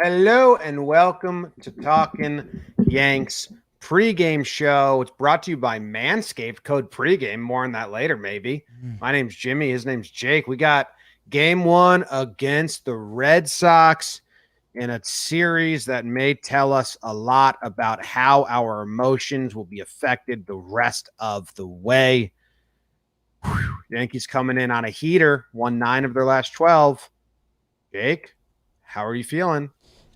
Hello and welcome to Talkin Yanks pregame show. It's brought to you by Manscaped, code pregame. More on that later, maybe. My name's Jimmy. His name's Jake. We got game one against the Red Sox in a series that may tell us a lot about how our emotions will be affected the rest of the way. Yankees coming in on a heater, won 9 of their last 12. Jake, how are you feeling?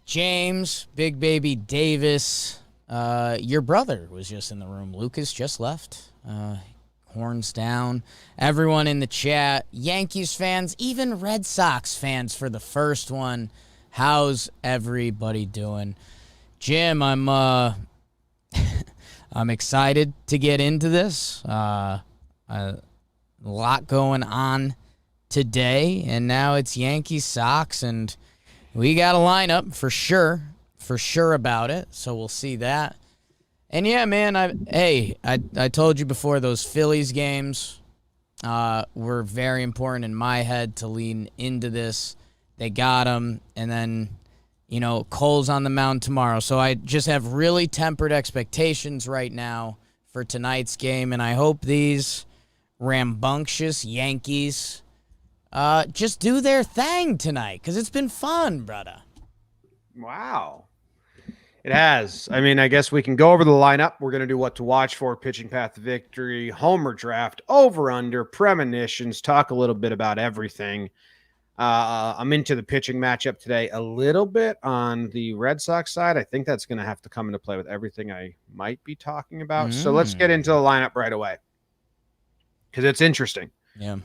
James, Big Baby Davis, your brother was just in the room. Lucas just left. Horns down. Everyone in the chat, Yankees fans, even Red Sox fans for the first one. How's everybody doing? Jim, I'm I'm excited to get into this. A lot going on today, and now it's Yankees Sox, and we got a lineup for sure about it, so we'll see that. And yeah, man, I told you before, those Phillies games were very important in my head to lean into this. They got them, and then, Cole's on the mound tomorrow. So I just have really tempered expectations right now for tonight's game, and I hope these rambunctious Yankees just do their thing tonight, because it's been fun, brother. Wow. It has. I mean, I guess we can go over the lineup. We're going to do what to watch for, pitching path to victory, homer draft, over-under, premonitions, talk a little bit about everything. I'm into the pitching matchup today a little bit on the Red Sox side. I think that's going to have to come into play with everything I might be talking about. So let's get into the lineup right away, because it's interesting. Yeah.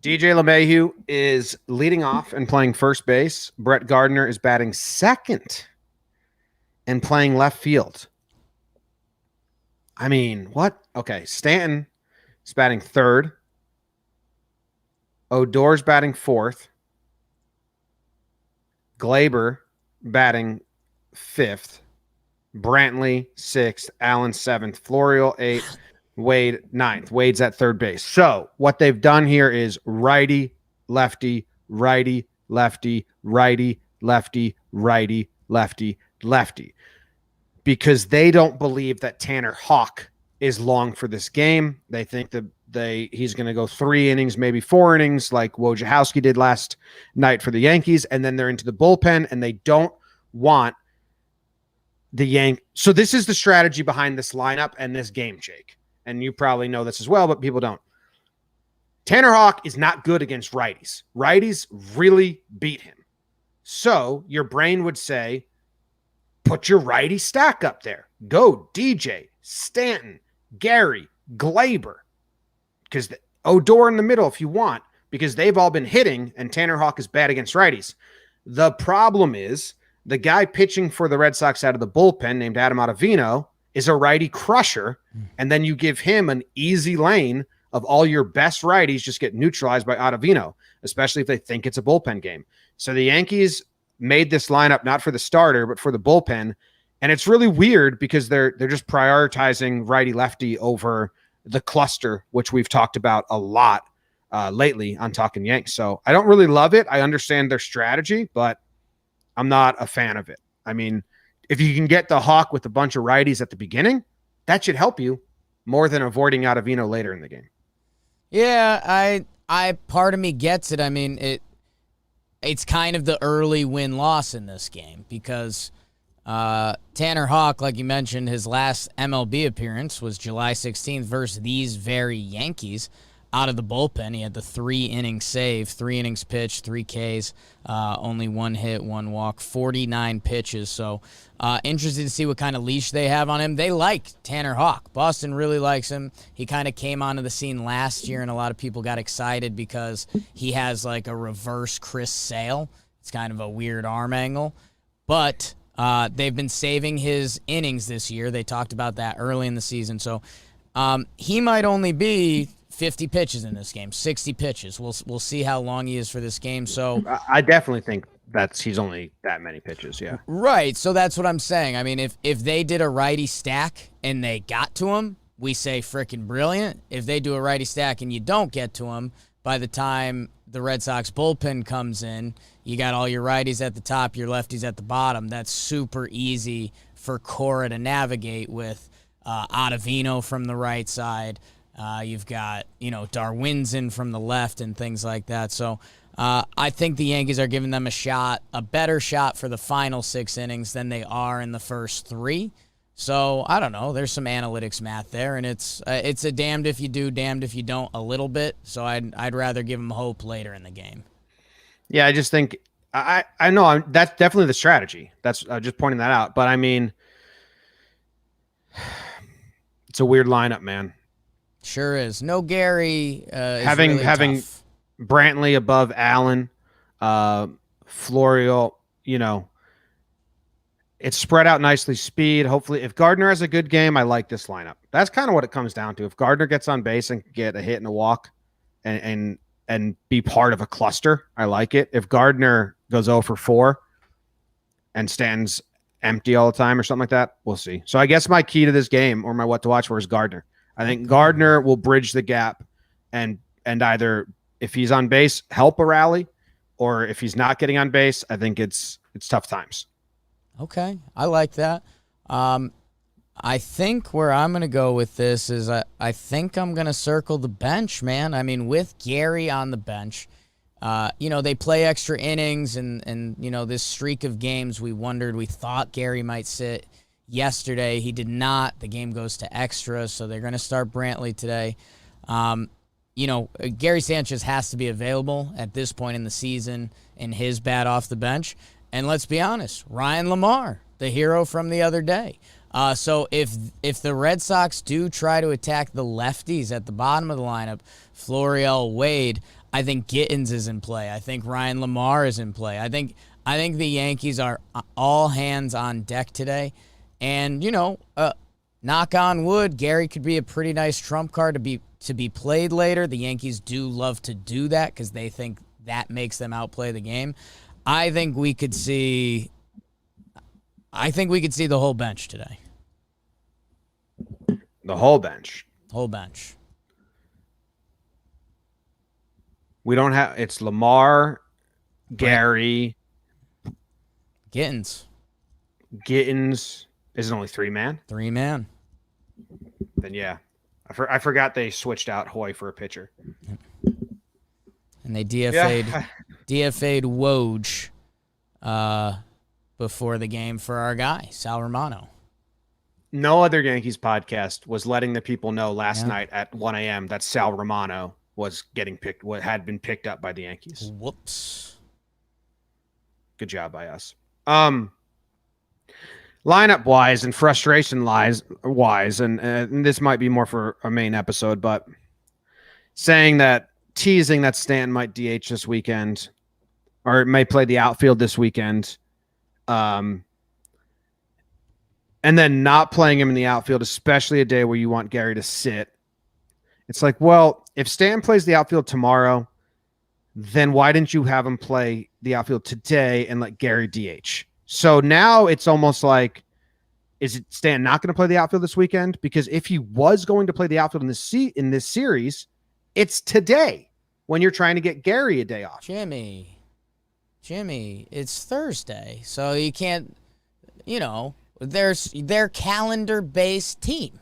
DJ LeMahieu is leading off and playing first base. Brett Gardner is batting second and playing left field. I mean, what? Okay, Stanton is batting third. Odor's batting fourth. Glaber batting fifth. Brantley sixth. Allen seventh. Florial eighth. Wade ninth. Wade's at third base. So what they've done here is righty, lefty, righty, lefty, righty, lefty, righty, lefty, lefty. Because they don't believe that Tanner Houck is long for this game. They think that he's going to go 3 innings, maybe 4 innings, like Wojciechowski did last night for the Yankees, and then they're into the bullpen, and they don't want the Yankees. So this is the strategy behind this lineup and this game, Jake. And you probably know this as well, but people don't. Tanner Houck is not good against righties. Righties really beat him. So your brain would say, put your righty stack up there. Go DJ, Stanton, Gary, Glaber. Because Odor in the middle if you want, because they've all been hitting, and Tanner Houck is bad against righties. The problem is the guy pitching for the Red Sox out of the bullpen named Adam Ottavino is a righty crusher, and then you give him an easy lane of all your best righties just get neutralized by Ottavino, especially if they think it's a bullpen game. So the Yankees made this lineup not for the starter, but for the bullpen, and it's really weird because they're just prioritizing righty-lefty over the cluster, which we've talked about a lot lately on Talkin Yanks. So I don't really love it. I understand their strategy, but I'm not a fan of it. I mean, if you can get the Hawk with a bunch of righties at the beginning, that should help you more than avoiding Ottavino later in the game. Yeah, I part of me gets it. I mean, it's kind of the early win-loss in this game because Tanner Houck, like you mentioned, his last MLB appearance was July 16th versus these very Yankees out of the bullpen. He had the 3-inning save, 3 innings pitched, 3 Ks, only 1 hit, 1 walk, 49 pitches. So interested to see what kind of leash they have on him. They like Tanner Houck. Boston really likes him. He kind of came onto the scene last year, and a lot of people got excited because he has like a reverse Chris Sale. It's kind of a weird arm angle. But they've been saving his innings this year. They talked about that early in the season. So he might only be 50 pitches in this game, 60 pitches. We'll see how long he is for this game. So I definitely think he's only that many pitches, yeah. Right, so that's what I'm saying. I mean, if they did a righty stack and they got to him, we say freaking brilliant. If they do a righty stack and you don't get to him, by the time the Red Sox bullpen comes in, you got all your righties at the top, your lefties at the bottom. That's super easy for Cora to navigate with Ottavino from the right side. You've got, Darwinzon from the left and things like that. So I think the Yankees are giving them a better shot for the final 6 innings than they are in the first 3. So I don't know. There's some analytics math there, and it's a damned if you do, damned if you don't a little bit. So I'd rather give them hope later in the game. Yeah, I just think I know that's definitely the strategy. That's just pointing that out. But I mean, it's a weird lineup, man. Sure is. No Gary. Having tough. Brantley above Allen, Florial, it's spread out nicely. Speed. Hopefully, if Gardner has a good game, I like this lineup. That's kind of what it comes down to. If Gardner gets on base and get a hit and a walk, and be part of a cluster, I like it. If Gardner goes 0 for 4 and stands empty all the time or something like that, we'll see. So I guess my key to this game, or my what to watch for, is Gardner. I think Gardner will bridge the gap and either, if he's on base, help a rally, or if he's not getting on base, I think it's tough times. Okay, I like that. I think where I'm going to go with this is I think I'm going to circle the bench, man. I mean, with Gary on the bench, they play extra innings and this streak of games, we thought Gary might sit yesterday. He did not. The game goes to extra, so they're going to start Brantley today. Gary Sanchez has to be available at this point in the season in his bat off the bench. And let's be honest, Ryan Lamar, the hero from the other day. So if the Red Sox do try to attack the lefties at the bottom of the lineup, Florial, Wade, I think Gittins is in play. I think Ryan Lamar is in play. I think the Yankees are all hands on deck today. And, knock on wood, Gary could be a pretty nice trump card to be played later. The Yankees do love to do that because they think that makes them outplay the game. I think we could see the whole bench today. The whole bench. Whole bench. We don't have. It's Lamar, Gary, Gittins. Is it only 3-man? 3-man. Then yeah, I forgot they switched out Hoy for a pitcher. And they DFA'd Woj before the game for our guy, Sal Romano. No other Yankees podcast was letting the people know last night at 1 a.m. that Sal Romano was had been picked up by the Yankees. Whoops. Good job by us. Lineup wise and frustration wise, and this might be more for a main episode, but teasing that Stanton might DH this weekend, or may play the outfield this weekend, and then not playing him in the outfield, especially a day where you want Gary to sit. It's like, well, if Stanton plays the outfield tomorrow, then why didn't you have him play the outfield today and let Gary DH? So now it's almost like, is it Stan not going to play the outfield this weekend? Because if he was going to play the outfield in this series, it's today when you're trying to get Gary a day off. Jimmy, it's Thursday, so you can't, their calendar-based team.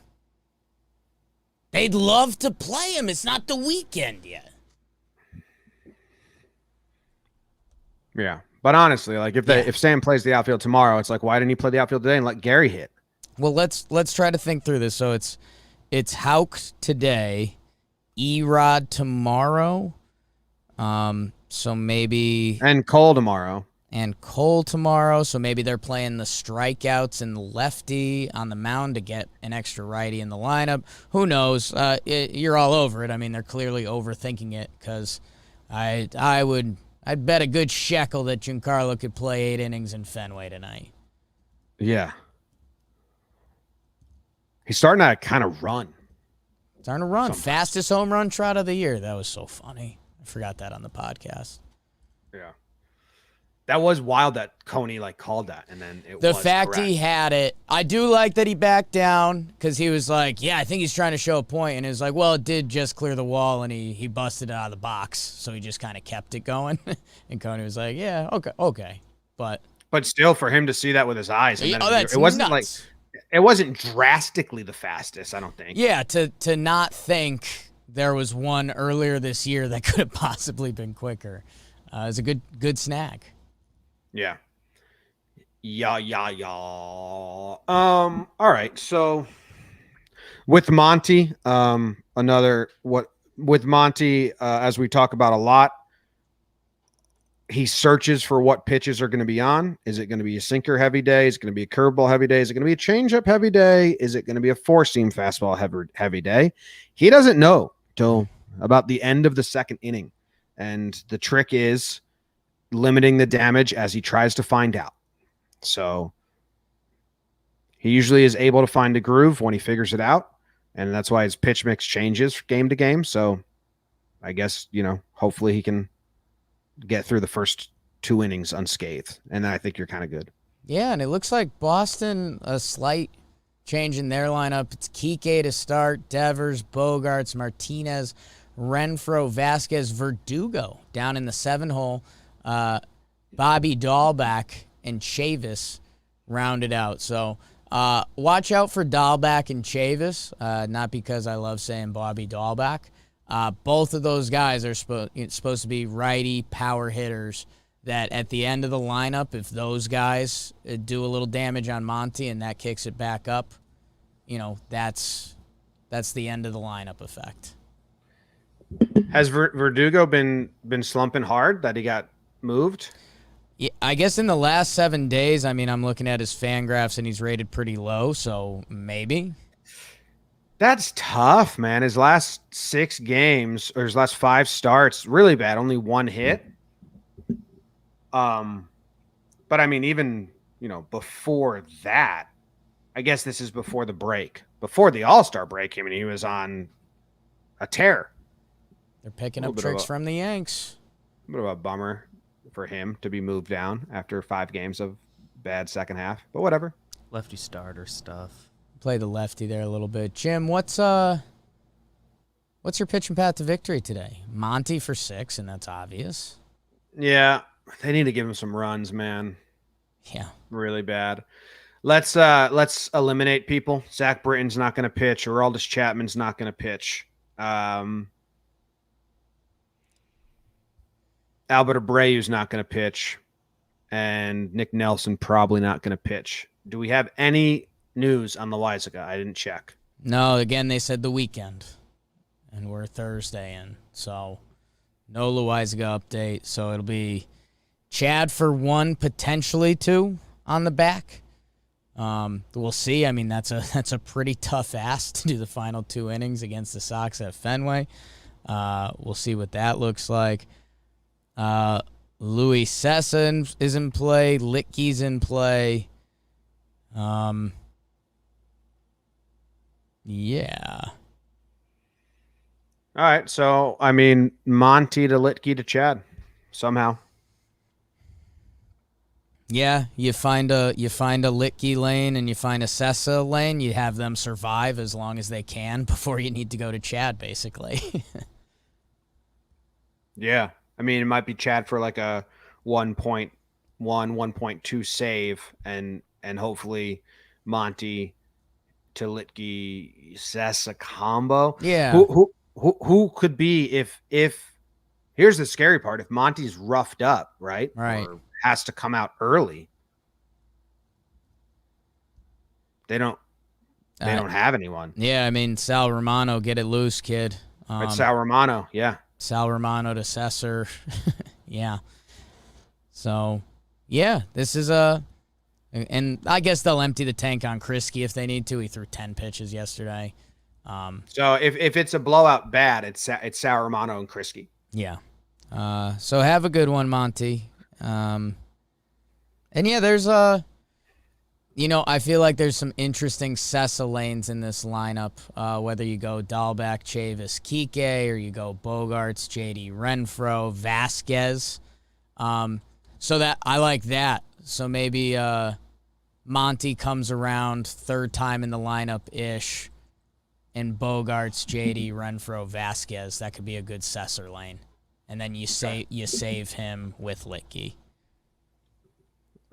They'd love to play him. It's not the weekend yet. Yeah. But honestly, like if Sam plays the outfield tomorrow, it's like, why didn't he play the outfield today and let Gary hit? Well, let's try to think through this. So it's Houck today, Erod tomorrow, so maybe and Cole tomorrow. So maybe they're playing the strikeouts and the lefty on the mound to get an extra righty in the lineup. Who knows? You're all over it. I mean, they're clearly overthinking it because I'd bet a good shekel that Giancarlo could play 8 innings in Fenway tonight. Yeah. He's starting to kind of run. Sometimes. Fastest home run trot of the year. That was so funny. I forgot that on the podcast. Yeah. That was wild that Coney like called that, and then it The was fact correct. he had it, I do like that he backed down because he was like, yeah, I think he's trying to show a point. And it was like, well, it did just clear the wall and he busted it out of the box. So he just kind of kept it going. And Coney was like, yeah, okay. But still, for him to see that with his eyes, and then that's it wasn't nuts. like it wasn't drastically the fastest, I don't think. Yeah, to not think there was one earlier this year that could have possibly been quicker is a good snag. Yeah. All right. So with Monty, with Monty, as we talk about a lot, he searches for what pitches are going to be on. Is it going to be a sinker heavy day? Is it going to be a curveball heavy day? Is it going to be a changeup heavy day? Is it going to be a four seam fastball heavy day? He doesn't know till about the end of the second inning. And the trick is limiting the damage as he tries to find out. So he usually is able to find a groove when he figures it out. And that's why his pitch mix changes game to game. So I guess, hopefully he can get through the first 2 innings unscathed. And then I think you're kind of good. Yeah, and it looks like Boston, a slight change in their lineup. It's Kike to start, Devers, Bogarts, Martinez, Renfroe, Vasquez, Verdugo down in the 7-hole. Bobby Dahlback and Chavis rounded out. So watch out for Dahlback and Chavis, not because I love saying Bobby Dahlback. Both of those guys are supposed to be righty power hitters that at the end of the lineup, if those guys do a little damage on Monty and that kicks it back up, that's the end of the lineup effect. Has Verdugo been slumping hard that he got moved? Yeah, I guess in the last 7 days, I'm looking at his FanGraphs and he's rated pretty low, so maybe. That's tough, man. His last 6 games or his last 5 starts, really bad. Only 1 hit. But even, before that, I guess this is before the break. Before the All-Star break, he was on a tear. They're picking up tricks from the Yanks. A bit of a bummer for him to be moved down after 5 games of bad second half, but whatever. Lefty starter stuff. Play the lefty there a little bit. Jim, what's your pitch and path to victory today? Monty for 6, and that's obvious. Yeah, they need to give him some runs, man. Yeah, really bad. Let's eliminate people. Zach Britton's not going to pitch. Aroldis Chapman's not going to pitch. Albert Abreu's not going to pitch, and Nick Nelson probably not going to pitch. Do we have any news on the Loaisiga? I didn't check. No, again, they said the weekend, and we're Thursday in, so no Loaisiga update. So it'll be Chad for 1, potentially 2 on the back. We'll see. That's a pretty tough ask to do the final 2 innings against the Sox at Fenway. We'll see what that looks like. Louis Sessa is in play. Litke's in play. Yeah. All right. So, Monty to Litke to Chad somehow. Yeah, you find a Litke lane and you find a Sessa lane. You have them survive as long as they can before you need to go to Chad, basically. Yeah. It might be Chad for like a 1.1, 1.2 save, and hopefully Monty to Litke Sessa combo. Yeah. Who could be if here's the scary part, if Monty's roughed up, right? Right. Or has to come out early. They don't have anyone. Yeah, Sal Romano, get it loose, kid. It's Sal Romano, yeah. Sal Romano to Sesser. Yeah. So, yeah, this is and I guess they'll empty the tank on Krisky if they need to. He threw 10 pitches yesterday. So if it's a blowout bad, it's Sal Romano and Krisky. Yeah. So have a good one, Monty. And yeah, there's I feel like there's some interesting Sessa lanes in this lineup, whether you go Dahlback, Chavis, Kike, or you go Bogarts, JD Renfroe, Vasquez. So that I like that. So maybe Monty comes around third time in the lineup ish, and Bogarts, JD, Renfroe, Vasquez. That could be a good Cesar lane, and then you save him with Licky.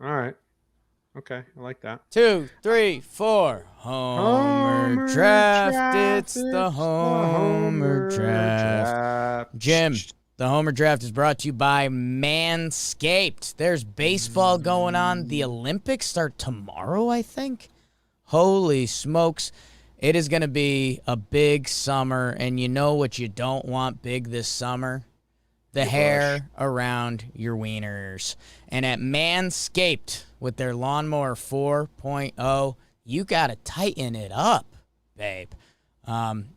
All right. Okay, I like that. 2, 3, 4. Homer draft. It's the Homer draft. Jim, the Homer draft is brought to you by Manscaped. There's baseball going on. The Olympics start tomorrow, I think. Holy smokes. It is going to be a big summer, and you know what you don't want big this summer? The hair around your wieners. And at Manscaped, with their Lawnmower 4.0, you got to tighten it up, babe.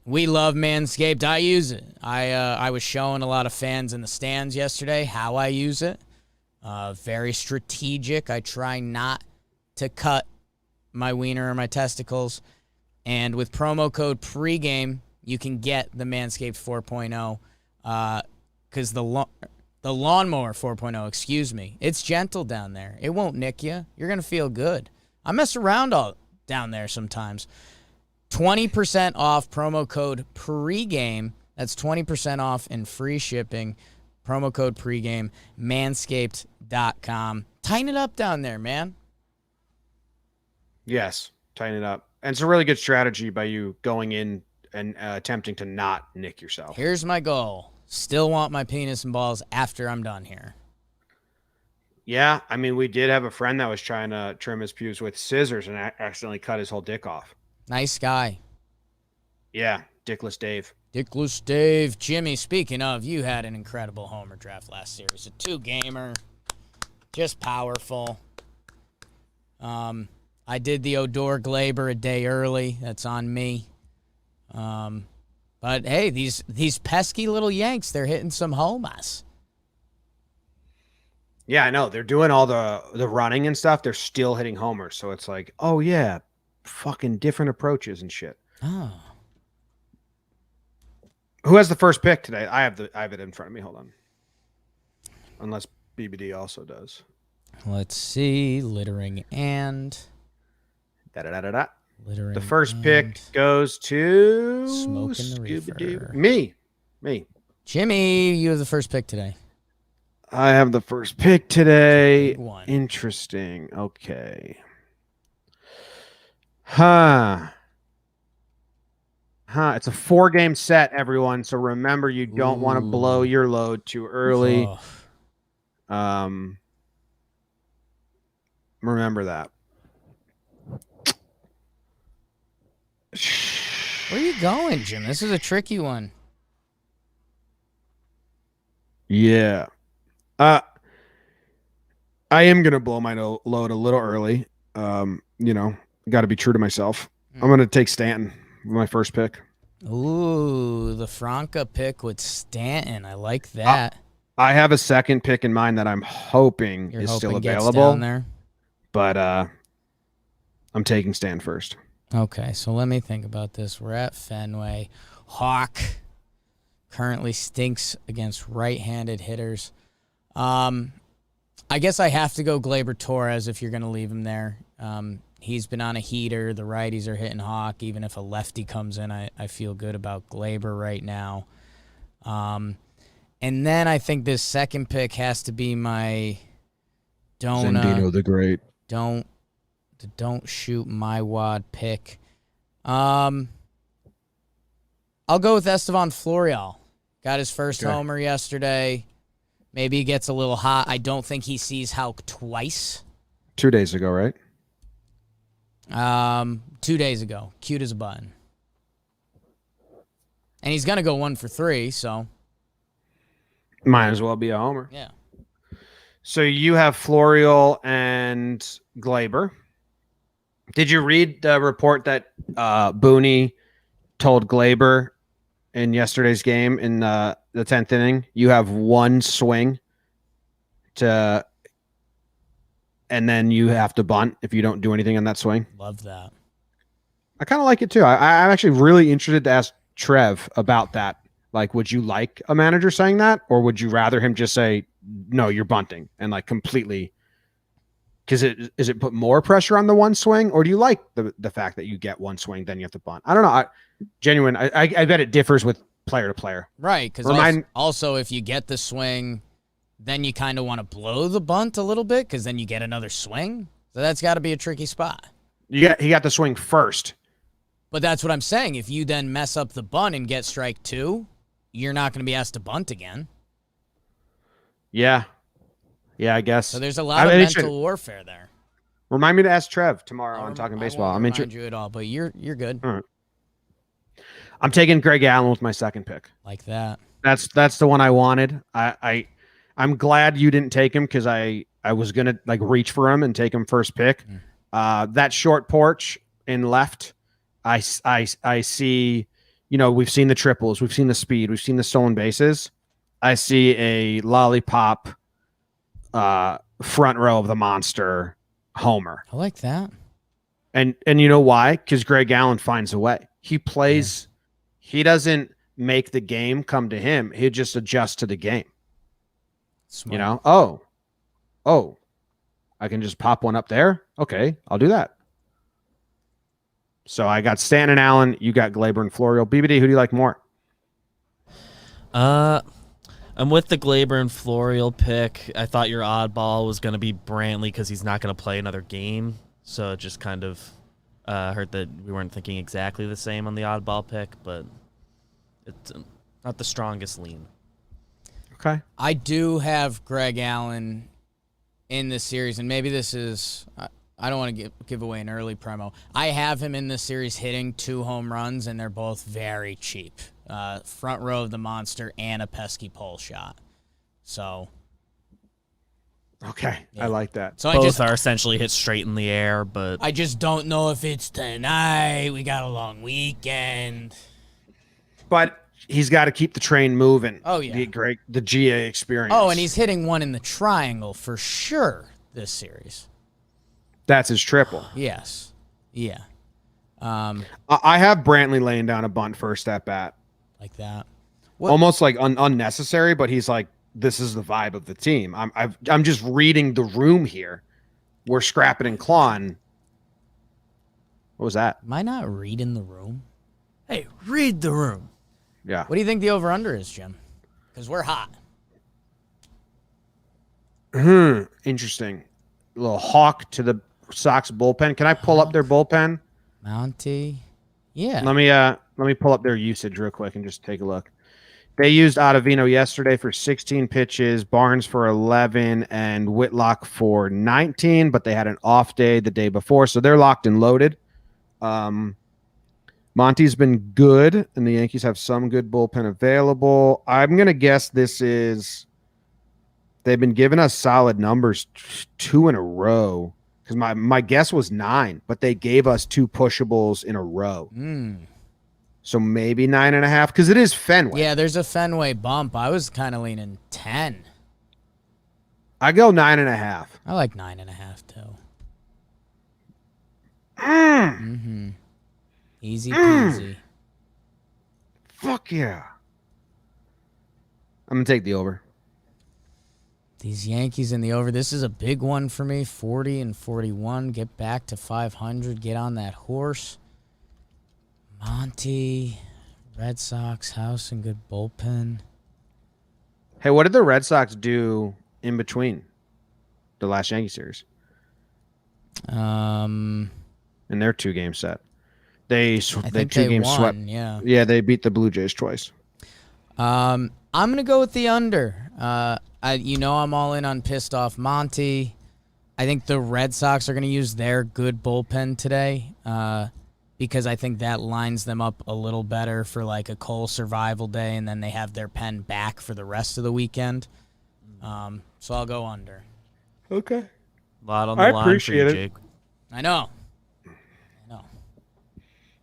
We love Manscaped. I use it. I was showing a lot of fans in the stands yesterday how I use it. Very strategic. I try not to cut my wiener or my testicles. And with promo code pregame, you can get the Manscaped 4.0. Because the Lawnmower 4.0, excuse me, it's gentle down there. It won't nick you. You're going to feel good. I mess around all down there sometimes. 20% off, promo code pregame. That's 20% off and free shipping. Promo code pregame, manscaped.com. Tighten it up down there, man. Yes, tighten it up. And it's a really good strategy by you going in and attempting to not nick yourself. Here's my goal. Still want my penis and balls after I'm done here. Yeah, I mean, we did have a friend that was trying to trim his pubes with scissors and accidentally cut his whole dick off. Nice guy. Yeah, Dickless Dave. Dickless Dave. Jimmy, speaking of, you had an incredible Homer draft last series. A 2-gamer. Just powerful. I did the Odor Glaber a day early. That's on me. But hey, these pesky little Yanks, they're hitting some homers. Yeah, I know. They're doing all the running and stuff. They're still hitting homers. So it's like, oh yeah, fucking different approaches and shit. Oh. Who has the first pick today? I have it in front of me. Hold on. Unless BBD also does. Let's see. Littering and Da-da-da-da-da. littering. The first and pick goes to Smoking the reefer. Me. Jimmy, you have the first pick today. I have the first pick today. Big one. Interesting. Okay. It's a 4-game set, everyone. So remember, you don't want to blow your load too early. Oh. Remember that. Where are you going, Jim? This is a tricky one. Yeah. I am going to blow my load a little early. Got to be true to myself. I'm going to take Stanton with my first pick. Ooh, the Franca pick with Stanton. I like that. I have a second pick in mind that I'm hoping is still available. Down there. But I'm taking Stan first. Okay, so let me think about this. We're at Fenway. Hawk currently stinks against right-handed hitters. I guess I have to go Gleyber Torres if you're going to leave him there. He's been on a heater. The righties are hitting Hawk. Even if a lefty comes in, I feel good about Gleyber right now. And then I think this second pick has to be my Zendino the Great. Don't shoot my wad pick. I'll go with Estevan Florial. Got his first homer yesterday. Maybe he gets a little hot. I don't think he sees Houck twice. 2 days ago, right? 2 days ago. Cute as a button. And he's going to go 1 for 3, so. Might as well be a homer. Yeah. So you have Florial and Gleyber. Did you read the report that Booney told Gleyber in yesterday's game in the 10th inning? You have one swing and then you have to bunt if you don't do anything on that swing. Love that. I kind of like it too. I'm actually really interested to ask Trev about that. Like, would you like a manager saying that, or would you rather him just say, no, you're bunting and like completely. Because is it put more pressure on the one swing, or do you like the fact that you get one swing then you have to bunt? I don't know. I bet it differs with player to player. Right, because also if you get the swing, then you kind of want to blow the bunt a little bit because then you get another swing. So that's got to be a tricky spot. He got the swing first. But that's what I'm saying. If you then mess up the bunt and get strike 2, you're not going to be asked to bunt again. Yeah. Yeah, I guess. So there's a lot of mental warfare there. Remind me to ask Trev tomorrow on Talking Baseball. I'm remind you at all, but you're good. All right. I'm taking Greg Allen with my second pick. Like that. That's the one I wanted. I'm glad you didn't take him because I was gonna like reach for him and take him first pick. That short porch in left, I see. You know, we've seen the triples, we've seen the speed, we've seen the stolen bases. I see a lollipop front row of the monster homer. I like that. And you know why? Because Greg Allen finds a way. He plays. He doesn't make the game come to him. He just adjusts to the game. Smart. You know, oh, I can just pop one up there. Okay, I'll do that. So I got Stanton and Allen. You got Glaber and Florial. BBD, who do you like more? I'm with the Glaber and Florial pick. I thought your oddball was going to be Brantley because he's not going to play another game. So it just kind of hurt that we weren't thinking exactly the same on the oddball pick, but it's not the strongest lean. Okay. I do have Greg Allen in this series, and maybe this is I don't want to give away an early promo. I have him in this series hitting 2 home runs, and they're both very cheap. Front row of the monster and a pesky pole shot. So. Okay, yeah. I like that. So both are essentially hit straight in the air, but I just don't know if it's tonight. We got a long weekend. But he's got to keep the train moving. Oh, yeah. The GA experience. Oh, and he's hitting one in the triangle for sure this series. That's his triple. Yes. Yeah. I have Brantley laying down a bunt first at bat. Like that. Almost like unnecessary, but he's like, this is the vibe of the team. I'm just reading the room here. We're scrapping and clawing. What was that? Am I not reading the room? Hey, read the room. Yeah. What do you think the over-under is, Jim? Because we're hot. Interesting. A little hawk to the Sox bullpen. Can I pull up their bullpen? Monty. Yeah. Let me pull up their usage real quick and just take a look. They used Ottavino yesterday for 16 pitches, Barnes for 11, and Whitlock for 19, but they had an off day the day before, so they're locked and loaded. Monty's been good, and the Yankees have some good bullpen available. I'm going to guess they've been giving us solid numbers 2 in a row, because my guess was 9, but they gave us 2 pushables in a row. So maybe 9.5, because it is Fenway. Yeah, there's a Fenway bump. I was kind of leaning 10. I go 9.5. I like 9.5 too. Easy peasy. Fuck yeah. I'm gonna take the over. These Yankees in the over. This is a big one for me. 40 and 41. Get back to 500. Get on that horse. Monty, Red Sox, house and good bullpen. Hey, what did the Red Sox do in between the last Yankee series? In their 2-game set, they 2-game swept. Yeah, they beat the Blue Jays twice. I'm gonna go with the under. I'm all in on pissed off Monty. I think the Red Sox are gonna use their good bullpen today. Because I think that lines them up a little better for like a Cole survival day, and then they have their pen back for the rest of the weekend. So I'll go under. Okay. A lot on the line for you, Jake. I know.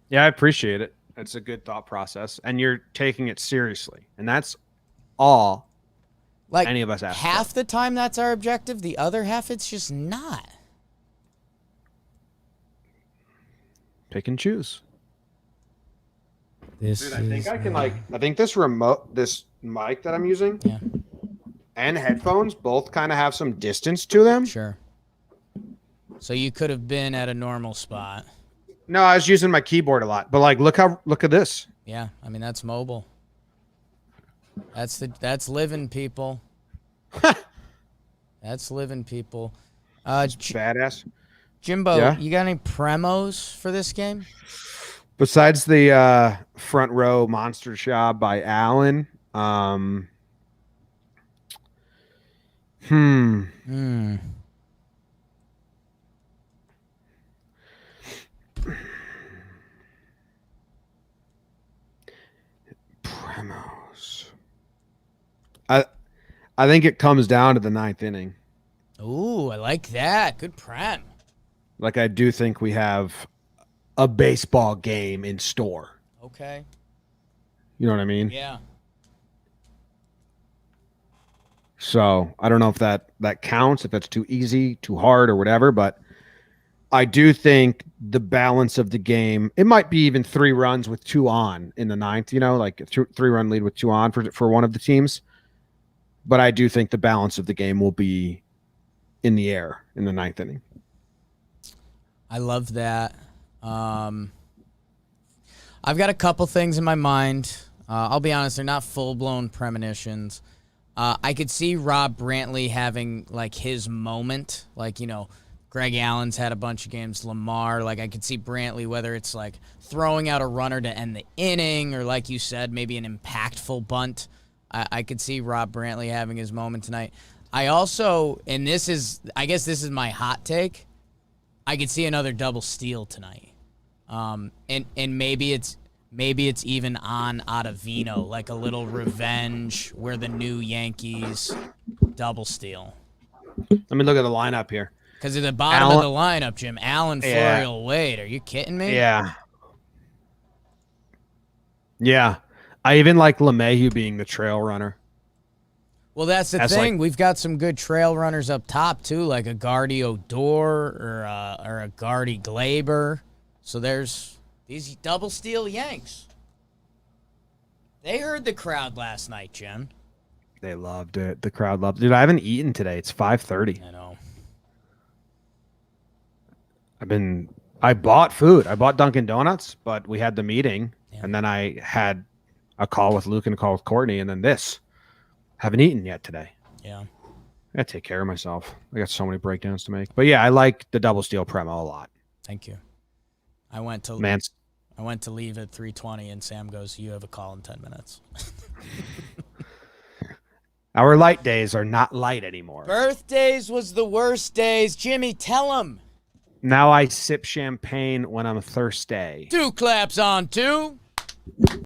Yeah, I appreciate it. It's a good thought process, and you're taking it seriously, and that's all like any of us ask half for. The time that's our objective. The other half, it's just not. Pick and choose. Dude, I think I can I think this mic that I'm using. Yeah. and headphones both kind of have some distance to them. Sure. So you could have been at a normal spot. No, I was using my keyboard a lot, but like, look at this. Yeah, I mean that's mobile. That's living, people. That's living, people. Badass. Jimbo, Yeah? you got any premos for this game? Besides the front row monster job by Allen, premos. I think it comes down to the 9th inning. Ooh, I like that. Good prem. Like, I do think we have a baseball game in store. Okay. You know what I mean? Yeah. So I don't know if that counts, if that's too easy, too hard, or whatever, but I do think the balance of the game, it might be even 3 runs with 2 on in the 9th, like a 3-run lead with 2 on for one of the teams. But I do think the balance of the game will be in the air in the 9th inning. I love that. I've got a couple things in my mind. I'll be honest, they're not full-blown premonitions. I could see Rob Brantley having, like, his moment. Like, Greg Allen's had a bunch of games. Lamar, like, I could see Brantley, whether it's, like, throwing out a runner to end the inning or, like you said, maybe an impactful bunt. I could see Rob Brantley having his moment tonight. I also, and I guess this is my hot take, I could see another double steal tonight. And maybe it's even on Ottavino, like a little revenge where the new Yankees double steal. Let me look at the lineup here. Because at the bottom of the lineup, Jim, Allen, Florial, Wade. Are you kidding me? Yeah. Yeah. I even like LeMahieu being the trail runner. Well, that's the thing. We've got some good trail runners up top, too, like a Gardy Odor or a Gardy Glaber. So there's these double steal Yanks. They heard the crowd last night, Jim. They loved it. The crowd loved it. Dude, I haven't eaten today. It's 5:30. I know. I bought food. I bought Dunkin' Donuts, but we had the meeting, and then I had a call with Luke and a call with Courtney, and then this. Haven't eaten yet today. Yeah. I gotta take care of myself. I got so many breakdowns to make. But yeah, I like the double steal premo a lot. Thank you. I went to leave at 3:20, and Sam goes, "You have a call in 10 minutes." Our light days are not light anymore. Birthdays was the worst days. Jimmy, tell him. Now I sip champagne when I'm thirsty. 2 claps on 2.